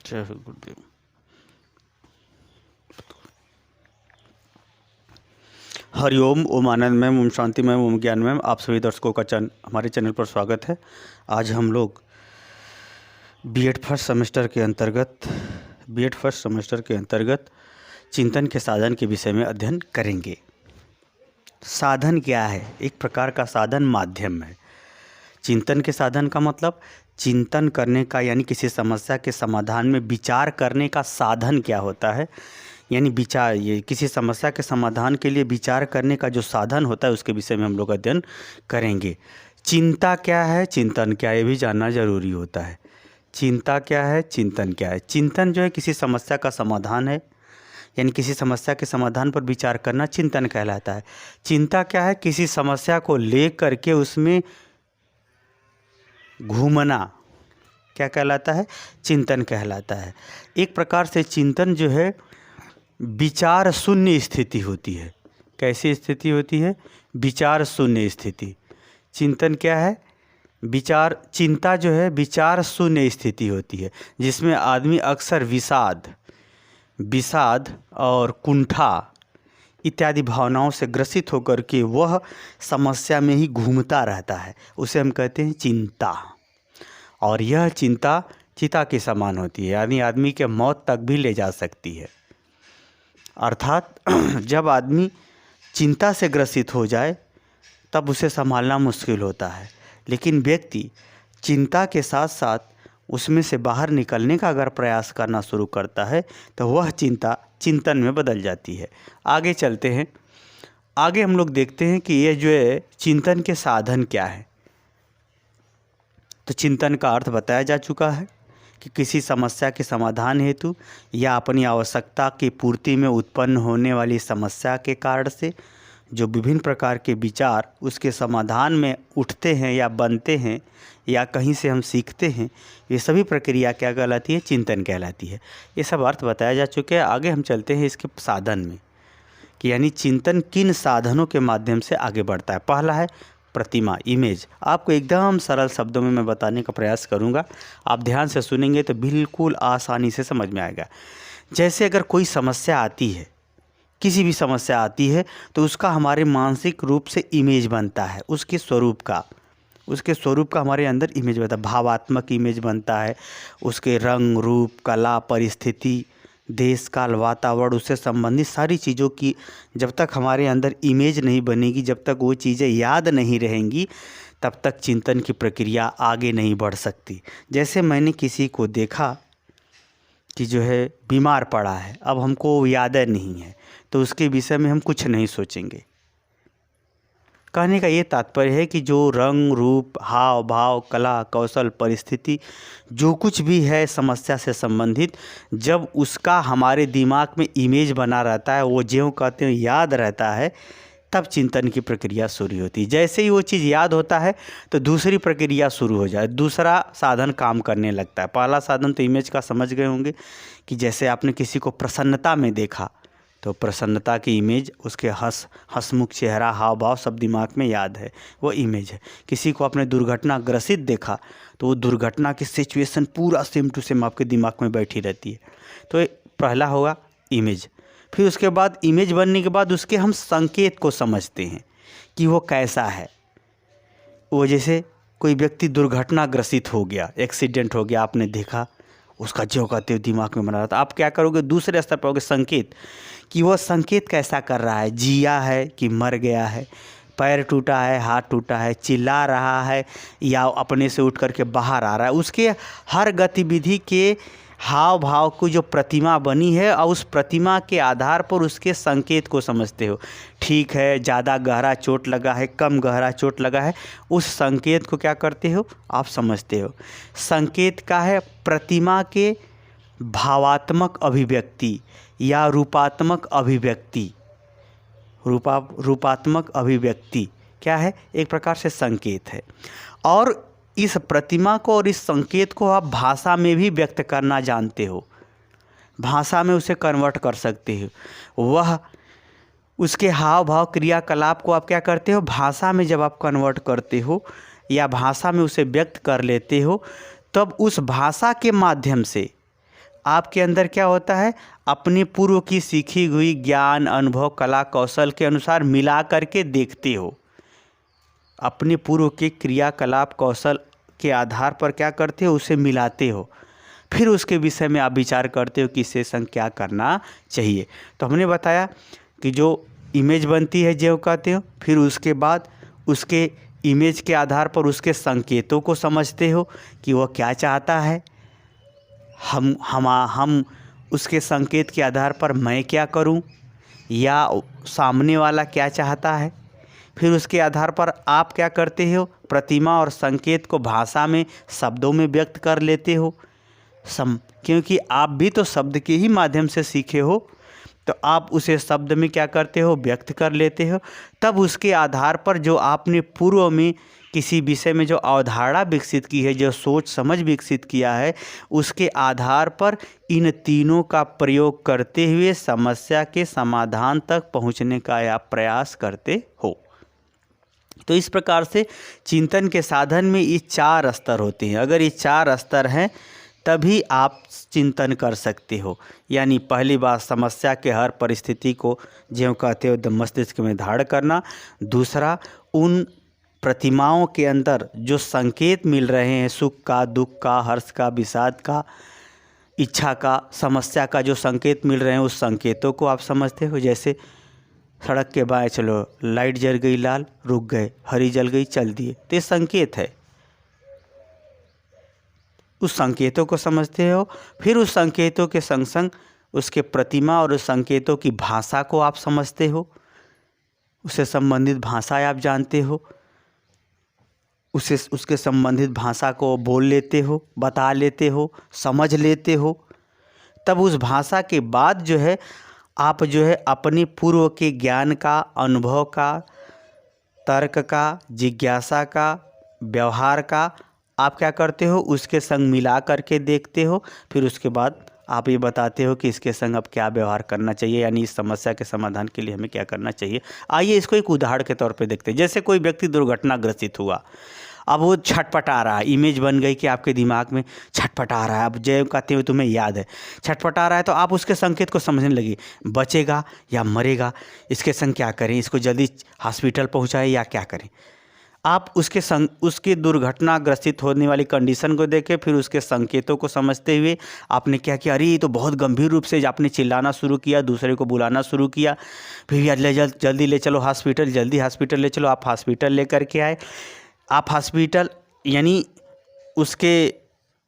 जय हो गुरुदेव। हरिओम, ओम आनंदमय, ओम शांतिमय, ओम ज्ञानमय। आप सभी दर्शकों का हमारे चैनल पर स्वागत है। आज हम लोग बीएड फर्स्ट सेमेस्टर के अंतर्गत चिंतन के साधन के विषय में अध्ययन करेंगे। साधन क्या है? एक प्रकार का साधन माध्यम है। चिंतन के साधन का मतलब चिंतन करने का, यानी किसी समस्या के समाधान में विचार करने का साधन क्या होता है, यानी विचार, ये किसी समस्या के समाधान के लिए विचार करने का जो साधन होता है उसके विषय में हम लोग अध्ययन करेंगे। चिंता क्या है, चिंतन क्या है, ये भी जानना जरूरी होता है। चिंता क्या है, चिंतन क्या है? चिंतन जो है किसी समस्या का समाधान है, यानी किसी समस्या के समाधान पर विचार करना चिंतन कहलाता है। चिंता क्या है? किसी समस्या को ले करके उसमें घूमना क्या कहलाता है? चिंतन कहलाता है। एक प्रकार से चिंतन जो है विचार शून्य स्थिति होती है। कैसी स्थिति होती है? विचार शून्य स्थिति। चिंतन क्या है? चिंता जो है विचार शून्य स्थिति होती है, जिसमें आदमी अक्सर विषाद और कुंठा इत्यादि भावनाओं से ग्रसित होकर के वह समस्या में ही घूमता रहता है। उसे हम कहते हैं चिंता। और यह चिंता चिता के समान होती है, यानी आदमी के मौत तक भी ले जा सकती है। अर्थात जब आदमी चिंता से ग्रसित हो जाए तब उसे संभालना मुश्किल होता है, लेकिन व्यक्ति चिंता के साथ साथ उसमें से बाहर निकलने का अगर प्रयास करना शुरू करता है तो वह चिंता चिंतन में बदल जाती है। आगे चलते हैं। आगे हम लोग देखते हैं कि यह जो है चिंतन के साधन क्या है। तो चिंतन का अर्थ बताया जा चुका है कि किसी समस्या के समाधान हेतु या अपनी आवश्यकता की पूर्ति में उत्पन्न होने वाली समस्या के कारण से जो विभिन्न प्रकार के विचार उसके समाधान में उठते हैं या बनते हैं या कहीं से हम सीखते हैं, ये सभी प्रक्रिया क्या कहलाती है? चिंतन कहलाती है। ये सब अर्थ बताया जा चुके हैं। आगे हम चलते हैं इसके साधन में, कि यानी चिंतन किन साधनों के माध्यम से आगे बढ़ता है। पहला है प्रतिमा, इमेज। आपको एकदम सरल शब्दों में मैं बताने का प्रयास करूंगा, आप ध्यान से सुनेंगे तो बिल्कुल आसानी से समझ में आएगा। जैसे अगर कोई समस्या आती है, किसी भी समस्या आती है, तो उसका हमारे मानसिक रूप से इमेज बनता है। उसके स्वरूप का हमारे अंदर इमेज बनता है, भावात्मक इमेज बनता है। उसके रंग रूप, कला, परिस्थिति, देश काल, वातावरण, उससे संबंधित सारी चीज़ों की जब तक हमारे अंदर इमेज नहीं बनेगी, जब तक वो चीज़ें याद नहीं रहेंगी, तब तक चिंतन की प्रक्रिया आगे नहीं बढ़ सकती। जैसे मैंने किसी को देखा कि जो है बीमार पड़ा है, अब हमको यादें नहीं है, तो उसके विषय में हम कुछ नहीं सोचेंगे। कहने का ये तात्पर्य है कि जो रंग रूप, हाव भाव, कला, कौशल, परिस्थिति, जो कुछ भी है समस्या से संबंधित, जब उसका हमारे दिमाग में इमेज बना रहता है, वो ज्यों कहते हैं याद रहता है, तब चिंतन की प्रक्रिया शुरू होती है। जैसे ही वो चीज़ याद होता है तो दूसरी प्रक्रिया शुरू हो जाए, दूसरा साधन काम करने लगता है। पहला साधन तो इमेज का समझ गए होंगे कि जैसे आपने किसी को प्रसन्नता में देखा तो प्रसन्नता की इमेज, उसके हंसमुख चेहरा, हाव भाव सब दिमाग में याद है, वो इमेज है। किसी को आपने दुर्घटना ग्रसित देखा तो वो दुर्घटना की सिचुएशन पूरा सेम टू सेम आपके दिमाग में बैठी रहती है। तो पहला होगा इमेज। फिर उसके बाद इमेज बनने के बाद उसके हम संकेत को समझते हैं कि वो कैसा है। वो जैसे कोई व्यक्ति दुर्घटना ग्रसित हो गया, एक्सीडेंट हो गया, आपने देखा, उसका जो कहते हो दिमाग में बना रहा था, आप क्या करोगे? दूसरे स्तर पर होगे संकेत, कि वो संकेत कैसा कर रहा है, जिया है कि मर गया है, पैर टूटा है, हाथ टूटा है, चिल्ला रहा है या अपने से उठ करके बाहर आ रहा है। उसके हर गतिविधि के हाव भाव को जो प्रतिमा बनी है, और उस प्रतिमा के आधार पर उसके संकेत को समझते हो। ठीक है, ज़्यादा गहरा चोट लगा है, कम गहरा चोट लगा है, उस संकेत को क्या करते हो? आप समझते हो। संकेत का है प्रतिमा के भावात्मक अभिव्यक्ति या रूपात्मक अभिव्यक्ति। रूपात्मक अभिव्यक्ति क्या है? एक प्रकार से संकेत है। और इस प्रतिमा को और इस संकेत को आप भाषा में भी व्यक्त करना जानते हो, भाषा में उसे कन्वर्ट कर सकते हो। वह उसके हाव भाव, क्रियाकलाप को आप क्या करते हो? भाषा में जब आप कन्वर्ट करते हो या भाषा में उसे व्यक्त कर लेते हो, तब उस भाषा के माध्यम से आपके अंदर क्या होता है, अपने पूर्व की सीखी हुई ज्ञान, अनुभव, कला, कौशल के अनुसार मिला करके देखते हो। अपने पूर्व के क्रियाकलाप, कौशल के आधार पर क्या करते हो, उसे मिलाते हो। फिर उसके विषय में आप विचार करते हो कि इससे संग क्या करना चाहिए। तो हमने बताया कि जो इमेज बनती है जो कहते हो, फिर उसके बाद उसके इमेज के आधार पर उसके संकेतों को समझते हो कि वह क्या चाहता है। हम उसके संकेत के आधार पर मैं क्या करूं या सामने वाला क्या चाहता है। फिर उसके आधार पर आप क्या करते हो, प्रतिमा और संकेत को भाषा में, शब्दों में व्यक्त कर लेते हो। क्योंकि आप भी तो शब्द के ही माध्यम से सीखे हो, तो आप उसे शब्द में क्या करते हो, व्यक्त कर लेते हो। तब उसके आधार पर जो आपने पूर्व में किसी विषय में जो अवधारणा विकसित की है, जो सोच समझ विकसित किया है, उसके आधार पर इन तीनों का प्रयोग करते हुए समस्या के समाधान तक पहुंचने का आप प्रयास करते हो। तो इस प्रकार से चिंतन के साधन में ये 4 स्तर होते हैं। अगर ये 4 स्तर हैं तभी आप चिंतन कर सकते हो। यानी पहली बात, समस्या के हर परिस्थिति को ज्यों कहते हो मस्तिष्क में धारण करना। दूसरा, उन प्रतिमाओं के अंदर जो संकेत मिल रहे हैं, सुख का, दुख का, हर्ष का, विषाद का, इच्छा का, समस्या का जो संकेत मिल रहे हैं, उस संकेतों को आप समझते हो। जैसे सड़क के बाएं चलो, लाइट जल गई लाल, रुक गए, हरी जल गई, चल दिए, तो ये संकेत है। उस संकेतों को समझते हो। फिर उस संकेतों के संग संग उसके प्रतिमा और उस संकेतों की भाषा को आप समझते हो, उससे संबंधित भाषा आप जानते हो, उसके संबंधित भाषा को बोल लेते हो, बता लेते हो, समझ लेते हो। तब उस भाषा के बाद जो है आप जो है अपने पूर्व के ज्ञान का, अनुभव का, तर्क का, जिज्ञासा का, व्यवहार का आप क्या करते हो, उसके संग मिला करके देखते हो। फिर उसके बाद आप ये बताते हो कि इसके संग अब क्या व्यवहार करना चाहिए, यानी इस समस्या के समाधान के लिए हमें क्या करना चाहिए। आइए इसको एक उदाहरण के तौर पे देखते हैं। जैसे कोई व्यक्ति दुर्घटनाग्रसित हुआ, अब वो छटपटा रहा है, इमेज बन गई कि आपके दिमाग में छटपटा रहा है। अब जय कहते हुए तुम्हें याद है, छटपटा रहा है, तो आप उसके संकेत को समझने लगी, बचेगा या मरेगा, इसके संग क्या करें, इसको जल्दी हॉस्पिटल पहुँचाएं या क्या करें। आप उसके दुर्घटनाग्रसित होने वाली कंडीशन को देखें, फिर उसके संकेतों को समझते हुए आपने क्या किया, अरे ये तो बहुत गंभीर रूप से आपने चिल्लाना शुरू किया, दूसरे को बुलाना शुरू किया, फिर जल्दी ले चलो हॉस्पिटल, जल्दी हॉस्पिटल ले चलो। आप हॉस्पिटल लेकर के आए, आप हॉस्पिटल यानी उसके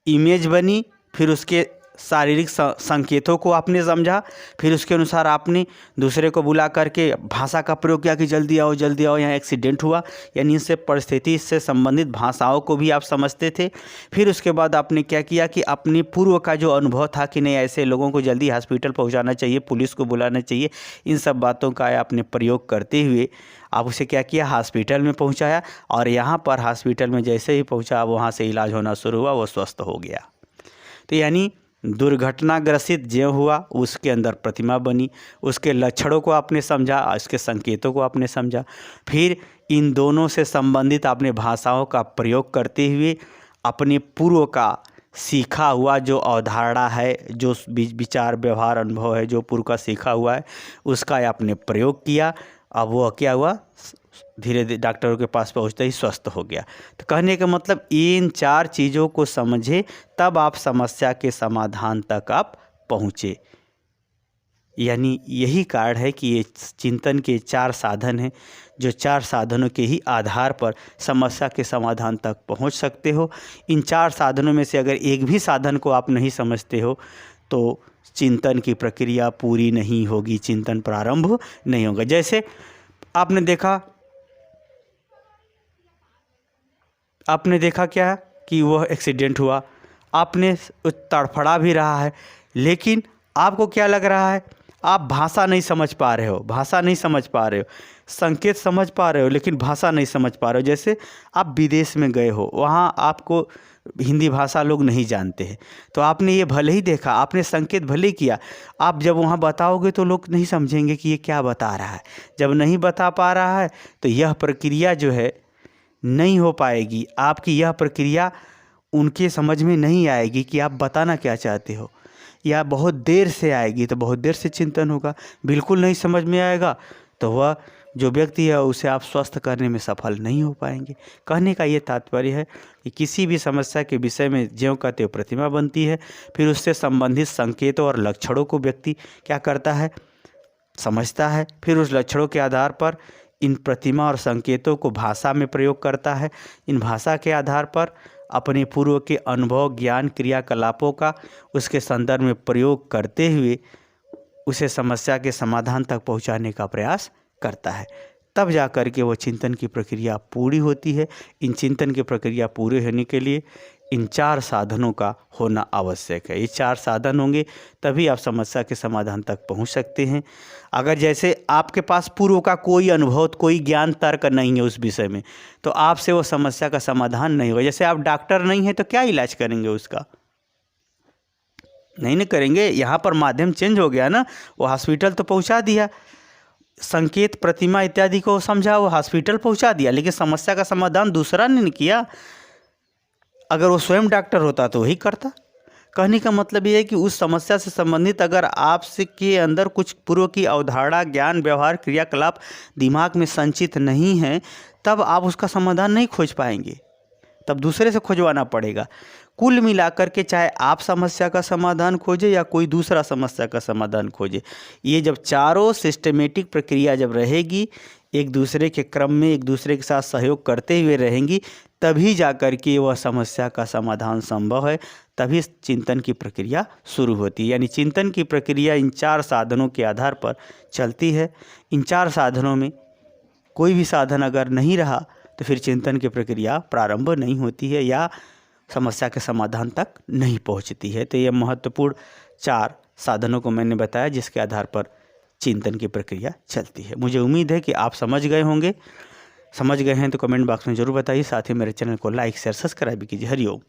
इमेज बनी, फिर उसके शारीरिक संकेतों को आपने समझा, फिर उसके अनुसार आपने दूसरे को बुला करके भाषा का प्रयोग किया कि जल्दी आओ जल्दी आओ, यहाँ एक्सीडेंट हुआ, यानी इससे परिस्थिति से संबंधित भाषाओं को भी आप समझते थे। फिर उसके बाद आपने क्या किया कि अपने पूर्व का जो अनुभव था कि नहीं ऐसे लोगों को जल्दी हॉस्पिटल पहुँचाना चाहिए, पुलिस को बुलाना चाहिए, इन सब बातों का आपने प्रयोग करते हुए आप उसे क्या किया, हॉस्पिटल में पहुँचाया। और यहाँ पर हॉस्पिटल में जैसे ही पहुँचा, वहाँ से इलाज होना शुरू हुआ, वो स्वस्थ हो गया। तो यानी दुर्घटनाग्रसित जो हुआ उसके अंदर प्रतिमा बनी, उसके लक्षणों को आपने समझा, उसके संकेतों को आपने समझा, फिर इन दोनों से संबंधित आपने भाषाओं का प्रयोग करते हुए अपने पूर्व का सीखा हुआ जो अवधारणा है, जो विचार, व्यवहार, अनुभव है, जो पूर्व का सीखा हुआ है, उसका आपने प्रयोग किया। अब वो क्या हुआ, धीरे धीरे डॉक्टरों के पास पहुंचते ही स्वस्थ हो गया। तो कहने का मतलब इन 4 चीज़ों को समझे तब आप समस्या के समाधान तक आप पहुँचे। यानी यही कारण है कि ये चिंतन के 4 साधन हैं, जो 4 साधनों के ही आधार पर समस्या के समाधान तक पहुँच सकते हो। इन 4 साधनों में से अगर एक भी साधन को आप नहीं समझते हो तो चिंतन की प्रक्रिया पूरी नहीं होगी, चिंतन प्रारंभ नहीं होगा। जैसे आपने देखा क्या कि वह एक्सीडेंट हुआ, आपने तड़फड़ा भी रहा है, लेकिन आपको क्या लग रहा है, आप भाषा नहीं समझ पा रहे हो, संकेत समझ पा रहे हो लेकिन भाषा नहीं समझ पा रहे हो। जैसे आप विदेश में गए हो, वहाँ आपको हिंदी भाषा लोग नहीं जानते हैं, तो आपने ये भले ही देखा, आपने संकेत भले ही किया, आप जब वहाँ बताओगे तो लोग नहीं समझेंगे कि ये क्या बता रहा है। जब नहीं बता पा रहा है तो यह प्रक्रिया जो है नहीं हो पाएगी, आपकी यह प्रक्रिया उनके समझ में नहीं आएगी कि आप बताना क्या चाहते हो। या बहुत देर से आएगी तो बहुत देर से चिंतन होगा। बिल्कुल नहीं समझ में आएगा तो वह जो व्यक्ति है उसे आप स्वस्थ करने में सफल नहीं हो पाएंगे। कहने का ये तात्पर्य है कि किसी भी समस्या के विषय में ज्यों का त्यों प्रतिमा बनती है, फिर उससे संबंधित संकेतों और लक्षणों को व्यक्ति क्या करता है, समझता है, फिर उस लक्षणों के आधार पर इन प्रतिमा और संकेतों को भाषा में प्रयोग करता है। इन भाषा के आधार पर अपने पूर्व के अनुभव, ज्ञान, क्रियाकलापों का उसके संदर्भ में प्रयोग करते हुए उसे समस्या के समाधान तक पहुंचाने का प्रयास करता है। तब जा कर के वो चिंतन की प्रक्रिया पूरी होती है। इन चिंतन की प्रक्रिया पूरे होने के लिए इन 4 साधनों का होना आवश्यक है। ये 4 साधन होंगे तभी आप समस्या के समाधान तक पहुंच सकते हैं। अगर जैसे आपके पास पूर्व का कोई अनुभव, कोई ज्ञान, तर्क नहीं है उस विषय में, तो आपसे वो समस्या का समाधान नहीं होगा। जैसे आप डॉक्टर नहीं हैं तो क्या इलाज करेंगे उसका, नहीं करेंगे। यहाँ पर माध्यम चेंज हो गया ना, वो हॉस्पिटल तो पहुँचा दिया, संकेत, प्रतिमा इत्यादि को समझा, वो हॉस्पिटल पहुँचा दिया, लेकिन समस्या का समाधान दूसरा नहीं किया। अगर वो स्वयं डॉक्टर होता तो वही करता। कहने का मतलब ये है कि उस समस्या से संबंधित अगर आपसे के अंदर कुछ पूर्व की अवधारणा, ज्ञान, व्यवहार, क्रियाकलाप दिमाग में संचित नहीं है, तब आप उसका समाधान नहीं खोज पाएंगे, तब दूसरे से खोजवाना पड़ेगा। कुल मिलाकर के चाहे आप समस्या का समाधान खोजें या कोई दूसरा समस्या का समाधान खोजे, ये जब चारों सिस्टमेटिक प्रक्रिया जब रहेगी, एक दूसरे के क्रम में एक दूसरे के साथ सहयोग करते हुए रहेंगी, तभी जा कर के वह समस्या का समाधान संभव है। तभी चिंतन की प्रक्रिया शुरू होती है। यानी चिंतन की प्रक्रिया इन 4 साधनों के आधार पर चलती है। इन 4 साधनों में कोई भी साधन अगर नहीं रहा तो फिर चिंतन की प्रक्रिया प्रारंभ नहीं होती है या समस्या के समाधान तक नहीं पहुंचती है। तो ये महत्वपूर्ण 4 साधनों को मैंने बताया जिसके आधार पर चिंतन की प्रक्रिया चलती है। मुझे उम्मीद है कि आप समझ गए होंगे। समझ गए हैं तो कमेंट बॉक्स में ज़रूर बताइए। साथ ही मेरे चैनल को लाइक, शेयर, सब्सक्राइब कीजिए। हरिओम।